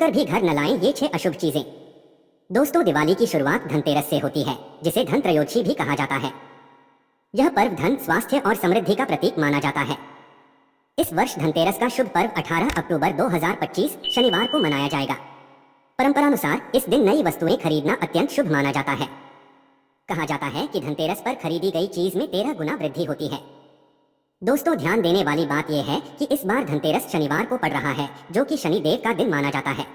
भूलकर भी घर न लाएं ये 6 अशुभ चीजें। दोस्तों, दिवाली की शुरुआत धनतेरस से होती है, जिसे धन त्रयोदशी भी कहा जाता है। यह पर्व धन, स्वास्थ्य और समृद्धि का प्रतीक माना जाता है। इस वर्ष धनतेरस का शुभ पर्व 18 अक्टूबर 2025 शनिवार को मनाया जाएगा। परंपरानुसार इस दिन नई वस्तुएं खरीदना अत्यंत शुभ माना जाता है। कहा जाता है कि धनतेरस पर खरीदी गई चीज में 13 गुना वृद्धि होती है। दोस्तों, ध्यान देने वाली बात यह है कि इस बार धनतेरस शनिवार को पड़ रहा है, जो कि शनिदेव का दिन माना जाता है।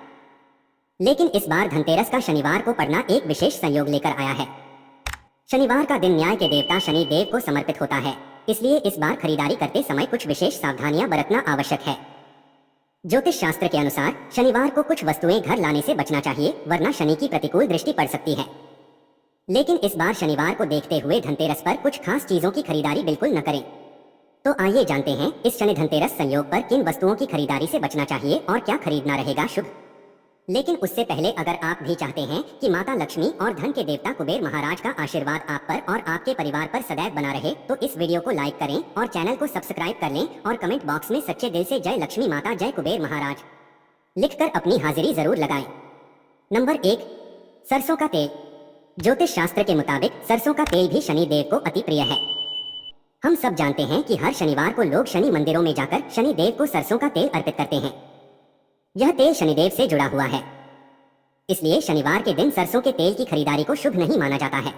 लेकिन इस बार धनतेरस का शनिवार को पड़ना एक विशेष संयोग लेकर आया है। शनिवार का दिन न्याय के देवता शनि देव को समर्पित होता है, इसलिए इस बार खरीदारी करते समय कुछ विशेष सावधानियां बरतना आवश्यक है। ज्योतिष शास्त्र के अनुसार शनिवार को कुछ वस्तुएं घर लाने से बचना चाहिए, वरना शनि की प्रतिकूल दृष्टि पड़ सकती है। लेकिन इस बार शनिवार को देखते हुए धनतेरस पर कुछ खास चीजों की खरीदारी बिल्कुल न करें। तो आइए जानते हैं इस शनि धनतेरस संयोग पर किन वस्तुओं की खरीदारी से बचना चाहिए और क्या खरीदना रहेगा शुभ। लेकिन उससे पहले अगर आप भी चाहते हैं कि माता लक्ष्मी और धन के देवता कुबेर महाराज का आशीर्वाद आप पर और आपके परिवार पर सदैव बना रहे, तो इस वीडियो को लाइक करें और चैनल को सब्सक्राइब कर लें और कमेंट बॉक्स में सच्चे दिल से जय लक्ष्मी माता, जय कुबेर महाराज लिखकर अपनी हाजिरी जरूर लगाएं। नंबर 1, सरसों का तेल। ज्योतिष शास्त्र के मुताबिक सरसों का तेल भी शनि देव को अति प्रिय है। हम सब जानते हैं कि हर शनिवार को लोग शनि मंदिरों में जाकर शनि देव को सरसों का तेल अर्पित करते हैं। यह तेल शनिदेव से जुड़ा हुआ है, इसलिए शनिवार के दिन सरसों के तेल की खरीदारी को शुभ नहीं माना जाता है।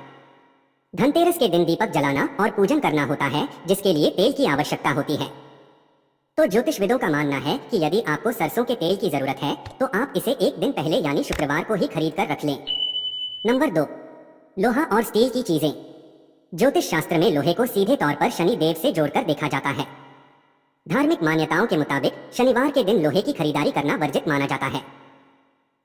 धनतेरस के दिन दीपक जलाना और पूजन करना होता है, जिसके लिए तेल की आवश्यकता होती है। तो ज्योतिषविदों का मानना है कि यदि आपको सरसों के तेल की जरूरत है तो आप इसे एक दिन पहले यानी शुक्रवार को ही खरीद कर रख लें। नंबर 2, लोहा और स्टील की चीजें। ज्योतिष शास्त्र में लोहे को सीधे तौर पर शनि देव से जोड़कर देखा जाता है। धार्मिक मान्यताओं के मुताबिक शनिवार के दिन लोहे की खरीदारी करना वर्जित माना जाता है।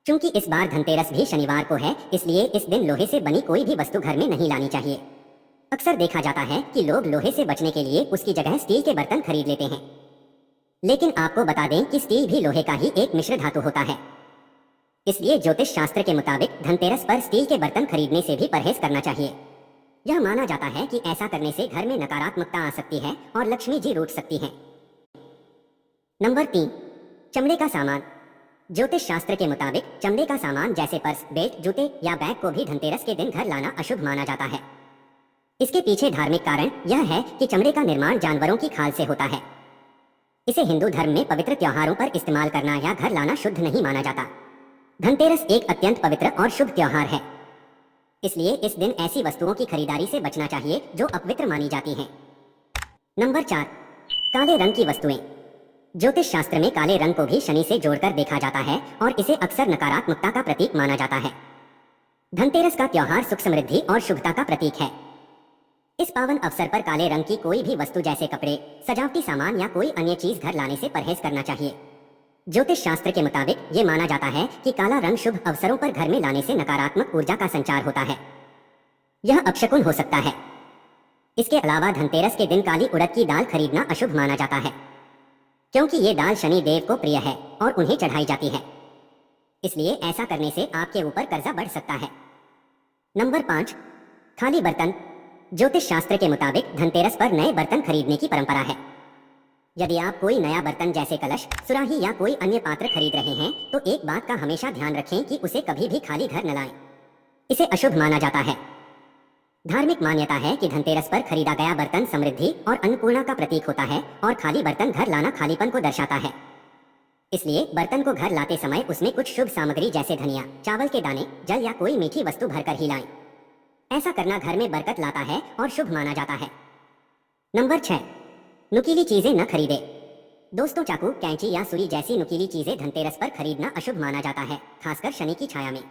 क्योंकि इस बार धनतेरस भी शनिवार को है, इसलिए इस दिन लोहे से बनी कोई भी वस्तु घर में नहीं लानी चाहिए। अक्सर देखा जाता है कि लोग लोहे से बचने के लिए उसकी जगह स्टील के बर्तन खरीद लेते हैं। लेकिन आपको बता दें कि स्टील भी लोहे का ही एक मिश्र धातु होता है। इसलिए ज्योतिष शास्त्र के मुताबिक धनतेरस पर स्टील के बर्तन खरीदने से भी परहेज करना चाहिए। यह माना जाता है कि ऐसा करने से घर में नकारात्मकता आ सकती है और लक्ष्मी जी रूठ सकती हैं। नंबर 3, चमड़े का सामान। ज्योतिष शास्त्र के मुताबिक चमड़े का सामान जैसे पर्स, बेल्ट, जूते या बैग को भी धनतेरस के दिन घर लाना अशुभ माना जाता है। इसके पीछे धार्मिक कारण यह है कि चमड़े का निर्माण जानवरों की खाल से होता है। इसे हिंदू धर्म में पवित्र त्योहारों पर इस्तेमाल करना या घर लाना शुद्ध नहीं माना जाता। धनतेरस एक अत्यंत पवित्र और शुभ त्योहार है, इसलिए इस दिन ऐसी वस्तुओं की खरीदारी से बचना चाहिए जो अपवित्र मानी जाती हैं। नंबर 4, काले रंग की वस्तुएं। ज्योतिष शास्त्र में काले रंग को भी शनि से जोड़कर देखा जाता है और इसे अक्सर नकारात्मकता का प्रतीक माना जाता है। धनतेरस का त्योहार सुख, समृद्धि और शुभता का प्रतीक है। इस पावन अवसर पर काले रंग की कोई भी वस्तु जैसे कपड़े, सजावटी सामान या कोई अन्य चीज घर लाने से परहेज करना चाहिए। ज्योतिष शास्त्र के मुताबिक ये माना जाता है कि काला रंग शुभ अवसरों पर घर में लाने से नकारात्मक ऊर्जा का संचार होता है। यह अपशकुन हो सकता है। इसके अलावा धनतेरस के दिन काली उड़द की दाल खरीदना अशुभ माना जाता है, क्योंकि ये दाल शनि देव को प्रिय है और उन्हें चढ़ाई जाती है। इसलिए ऐसा करने से आपके ऊपर कर्जा बढ़ सकता है। नंबर 5, खाली बर्तन। ज्योतिष शास्त्र के मुताबिक धनतेरस पर नए बर्तन खरीदने की परंपरा है। यदि आप कोई नया बर्तन जैसे कलश, सुराही या कोई अन्य पात्र खरीद रहे हैं तो एक बात का हमेशा ध्यान रखें कि उसे कभी भी खाली घर न लाएं। इसे अशुभ माना जाता है। धार्मिक मान्यता है कि धनतेरस पर खरीदा गया बर्तन समृद्धि और अन्नपूर्णा का प्रतीक होता है और खाली बर्तन घर लाना खालीपन को दर्शाता है। इसलिए बर्तन को घर लाते समय उसमें कुछ शुभ सामग्री जैसे धनिया, चावल के दाने, जल या कोई मीठी वस्तु भरकर ही लाएं। ऐसा करना घर में बरकत लाता है और शुभ माना जाता है। नंबर 6, नुकीली चीजें न खरीदे। दोस्तों, चाकू, कैंची या सुई जैसी नुकीली चीजें धनतेरस पर खरीदना अशुभ माना जाता है, खासकर शनि की छाया में।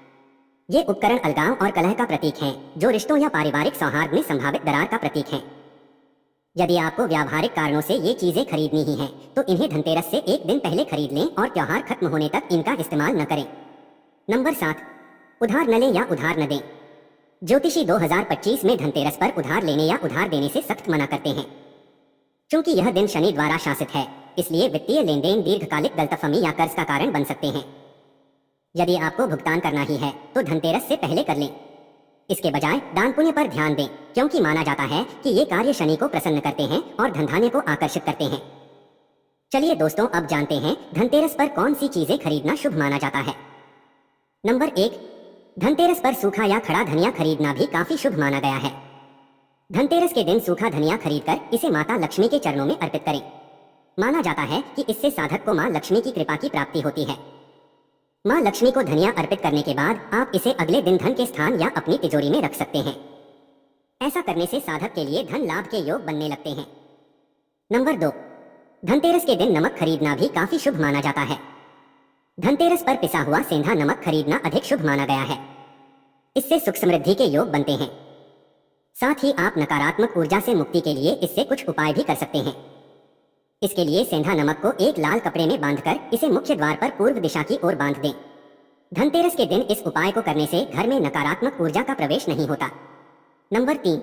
ये उपकरण अलगाव और कलह का प्रतीक हैं, जो रिश्तों या पारिवारिक सौहार्द में संभावित दरार का प्रतीक हैं। यदि आपको व्यावहारिक कारणों से ये चीजें खरीदनी ही हैं, तो इन्हें धनतेरस से एक दिन पहले खरीद लें और त्योहार खत्म होने तक इनका इस्तेमाल न करें। नंबर 7, उधार न लें या उधार न दें। ज्योतिषी 2025 में धनतेरस पर उधार लेने या उधार देने से सख्त मना करते हैं। क्योंकि यह दिन शनि द्वारा शासित है, इसलिए वित्तीय लेन देन दीर्घकालिक गलतफहमी या कर्ज का कारण बन सकते हैं। यदि आपको भुगतान करना ही है तो धनतेरस से पहले कर लें। इसके बजाय दान पुण्य पर ध्यान दें, क्योंकि माना जाता है कि ये कार्य शनि को प्रसन्न करते हैं और धनधान्य को आकर्षित करते हैं। चलिए दोस्तों, अब जानते हैं धनतेरस पर कौन सी चीजें खरीदना शुभ माना जाता है। नंबर 1, धनतेरस पर सूखा या खड़ा धनिया खरीदना भी काफी शुभ माना गया है। धनतेरस के दिन सूखा धनिया खरीदकर इसे माता लक्ष्मी के चरणों में अर्पित करें। माना जाता है कि इससे साधक को मां लक्ष्मी की कृपा की प्राप्ति होती है। मां लक्ष्मी को धनिया अर्पित करने के बाद आप इसे अगले दिन धन के स्थान या अपनी तिजोरी में रख सकते हैं। ऐसा करने से साधक के लिए धन लाभ के योग बनने लगते हैं। नंबर 2, धनतेरस के दिन नमक खरीदना भी काफी शुभ माना जाता है। धनतेरस पर पिसा हुआ सेंधा नमक खरीदना अधिक शुभ माना गया है। इससे सुख समृद्धि के योग बनते हैं। साथ ही आप नकारात्मक ऊर्जा से मुक्ति के लिए इससे कुछ उपाय भी कर सकते हैं। इसके लिए सेंधा नमक को एक लाल कपड़े में बांधकर इसे मुख्य द्वार पर पूर्व दिशा की ओर बांध दें। धनतेरस के दिन इस उपाय को करने से घर में नकारात्मक ऊर्जा का प्रवेश नहीं होता। नंबर 3,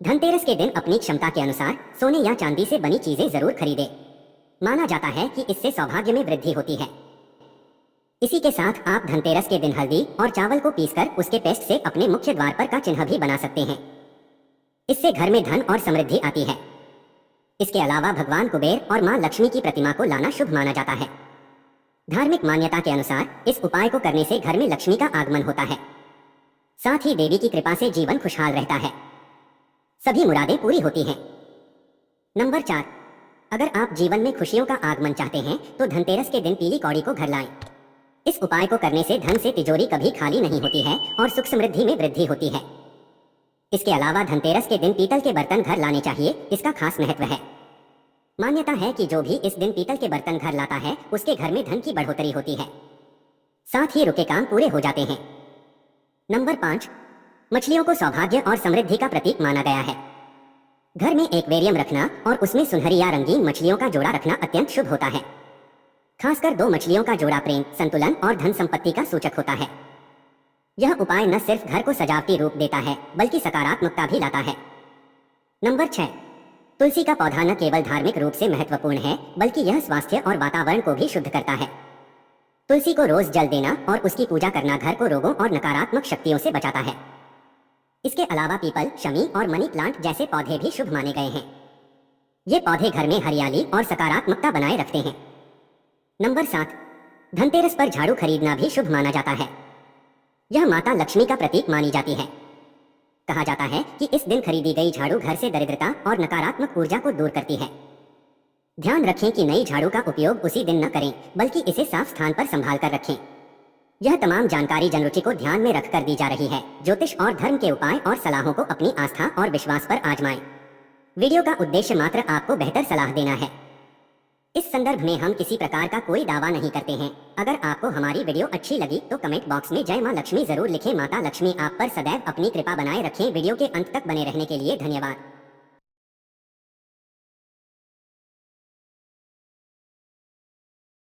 धनतेरस के दिन अपनी क्षमता के अनुसार सोने या चांदी से बनी चीजें जरूर खरीदें। माना जाता है कि इससे सौभाग्य में वृद्धि होती है। इसी के साथ आप धनतेरस के दिन हल्दी और चावल को पीसकर उसके पेस्ट से अपने मुख्य द्वार पर का चिन्ह भी बना सकते हैं। इससे घर में धन और समृद्धि आती है। इसके अलावा भगवान कुबेर और मां लक्ष्मी की प्रतिमा को लाना शुभ माना जाता है। धार्मिक मान्यता के अनुसार इस उपाय को करने से घर में लक्ष्मी का आगमन होता है। साथ ही देवी की कृपा से जीवन खुशहाल रहता है। सभी मुरादें पूरी होती हैं। नंबर 4, अगर आप जीवन में खुशियों का आगमन चाहते हैं तो धनतेरस के दिन पीली कौड़ी को घर लाएं। इस उपाय को करने से धन से तिजोरी कभी खाली नहीं होती है और सुख समृद्धि में वृद्धि होती है। इसके अलावा धनतेरस के दिन पीतल के बर्तन घर लाने चाहिए। इसका खास महत्व है। मान्यता है कि जो भी इस दिन पीतल के बर्तन घर लाता है उसके घर में धन की बढ़ोतरी होती है। साथ ही रुके काम पूरे हो जाते हैं। नंबर 5, मछलियों को सौभाग्य और समृद्धि का प्रतीक माना गया है। घर में एक्वेरियम रखना और उसमें सुनहरी या रंगीन मछलियों का जोड़ा रखना अत्यंत शुभ होता है। खासकर 2 मछलियों का जोड़ा प्रेम, संतुलन और धन संपत्ति का सूचक होता है। यह उपाय न सिर्फ घर को सजावटी रूप देता है बल्कि सकारात्मकता भी लाता है। नंबर 6, तुलसी का पौधा न केवल धार्मिक रूप से महत्वपूर्ण है बल्कि यह स्वास्थ्य और वातावरण को भी शुद्ध करता है। तुलसी को रोज जल देना और उसकी पूजा करना घर को रोगों और नकारात्मक शक्तियों से बचाता है। इसके अलावा पीपल, शमी और मनी प्लांट जैसे पौधे भी शुभ माने गए हैं। ये पौधे घर में हरियाली और सकारात्मकता बनाए रखते हैं। नंबर 7, धनतेरस पर झाड़ू खरीदना भी शुभ माना जाता है। यह माता लक्ष्मी का प्रतीक मानी जाती है। कहा जाता है कि इस दिन खरीदी गई झाड़ू घर से दरिद्रता और नकारात्मक ऊर्जा को दूर करती है। ध्यान रखें कि नई झाड़ू का उपयोग उसी दिन न करें बल्कि इसे साफ स्थान पर संभाल कर रखें। यह तमाम जानकारी जनरुचि को ध्यान में रखकर दी जा रही है। ज्योतिष और धर्म के उपाय और सलाहों को अपनी आस्था और विश्वास पर आजमाएं। वीडियो का उद्देश्य मात्र आपको बेहतर सलाह देना है। इस संदर्भ में हम किसी प्रकार का कोई दावा नहीं करते हैं। अगर आपको हमारी वीडियो अच्छी लगी तो कमेंट बॉक्स में जय मां लक्ष्मी जरूर लिखें। माता लक्ष्मी आप पर सदैव अपनी कृपा बनाए रखें। वीडियो के अंत तक बने रहने के लिए धन्यवाद।